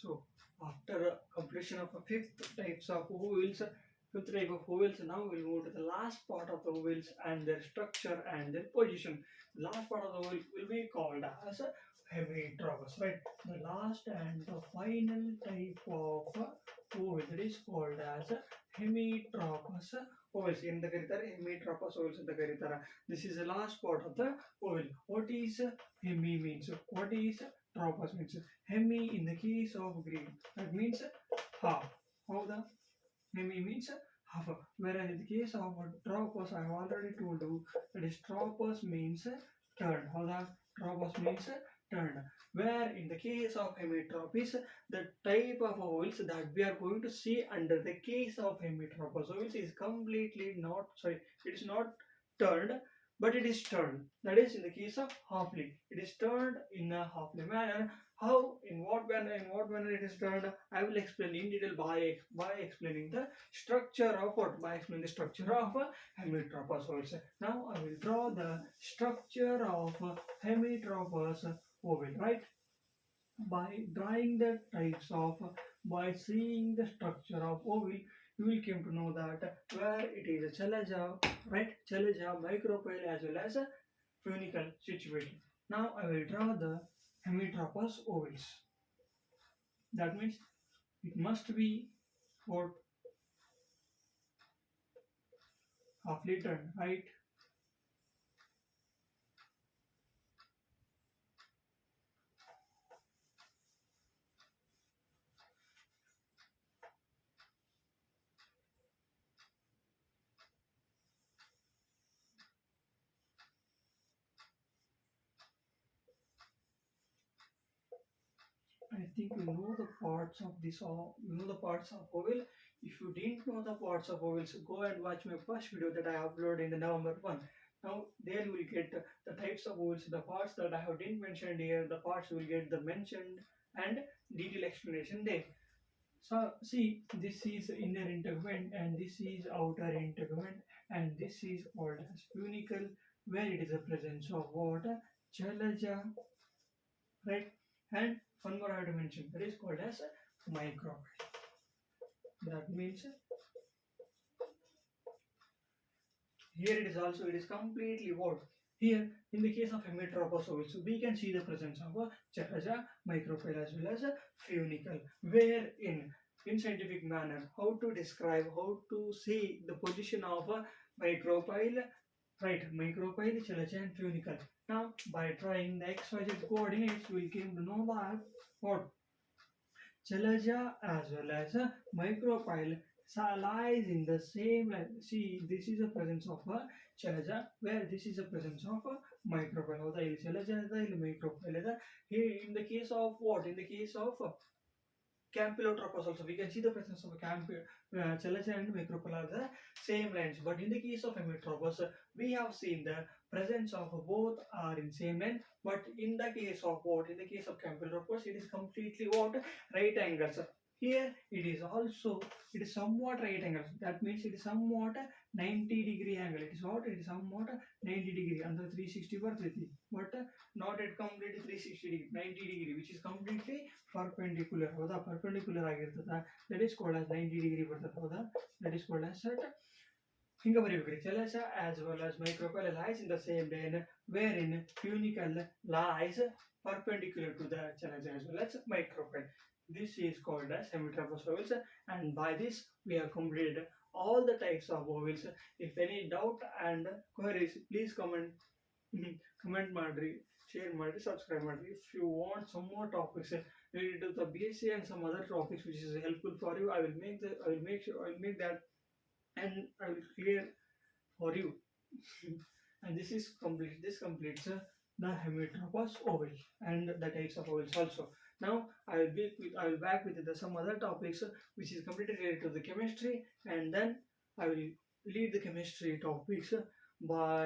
So after completion of a fifth types of ovules, fifth type of ovules, now we'll move to the last part of the ovules and their structure and their position. The last part of the ovule will be called as hemitropous, right? The last and the final type of ovule that is called as hemitropous ovules. In the hemitropous ovules in the karitara. This is the last part of the ovule. What is hemi means? What is tropos means? Hemi in the case of Greek, that means half. How the hemi means half. Whereas in the case of tropos, I have already told you that is tropos means turn. How the tropos means turn. Where in the case of hemitropous, the type of ovals that we are going to see under the case of hemitropous ovals is completely not, sorry, it is not turned, but it is turned. That is in the case of halfly. It is turned in a halfly manner. How, in what manner it is turned, I will explain in detail by explaining the structure of what, by explaining the structure of hemitropous ovule. Now I will draw the structure of hemitropous ovule, right? By drawing the types of, by seeing the structure of ovule, you will come to know that where it is a chalaja, right? Chalaja, micropyle as well as a funicle situation. Now I will draw the hemitropous ovules. That means it must be what, halfly turned, right? I think you know the parts of this, or you know the parts of ovule. If you didn't know the parts of ovules, go and watch my first video that I uploaded in the November 1. Now there you will get the types of ovules, the parts that I have didn't mention here, the parts you will get the mentioned and detailed explanation there. So see, this is inner integument and this is outer integument and this is called as funicle, where it is a presence of water, chalaja, right? And one more I have to mention, that is called as micropyle. That means here it is also, it is completely what, here in the case of hemitropous ovule, so we can see the presence of a chalaja, micropyle as well as a funicle, where in scientific manner, how to describe, how to see the position of a micropyle, right? Micropyle, chalaja and funicle. Now by trying the XYZ coordinates, we came to know that what, chalaja as well as a micropyle lies in the same line. See, this is the presence of a chalaja, where this is the presence of a micropyle. How the chalaja is the micropyle. Here in the case of what? In the case of Campylotropous also, we can see the presence of chalaja and micropyle are the same lines. But in the case of Hemitropous, we have seen the presence of both are in same line. But in the case of what? In the case of Campylotropous, it is completely what? Right angles. Here it is also, it is somewhat right angles. That means it is somewhat 90-degree angle. It is what? It is somewhat 90-degree under 360 per 30. But not at completely 360 degree, 90 degree, which is completely perpendicular. ಹೌದಾ, perpendicular ಆಗಿರ್ತದೆ. That is called as 90 degree ಬರ್ತದೆ. ಹೌದಾ, that is called as set. ಹಿಂಗೆ ಬರೀಬೇಕ್ರಿ. Chalaja as well as micropyle lies in the same plane, wherein funicle lies perpendicular to the chalaja as well as micropyle. This is called as hemitropous ovules, and by this we have completed all the types of ovules. If any doubt and queries, please comment comment ಮಾಡ್ರಿ, share ಮಾಡ್ರಿ, subscribe ಮಾಡ್ರಿ. If you want some more topics related to the BSc and some other topics which is helpful for you, I will make that and I will clear for you. And this completes the hemitropous ovule and the types of ovules also. Now I will back with some other topics which is completely related to the chemistry, and then I will lead the chemistry topics by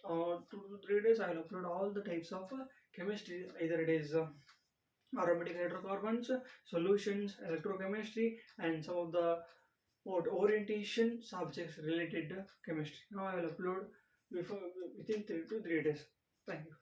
2 to 3 days. I will upload all the types of chemistry, either it is aromatic hydrocarbons, solutions, electrochemistry, and some of the orientation subjects related to chemistry. Now I will upload within 3 to 3 days. Thank you.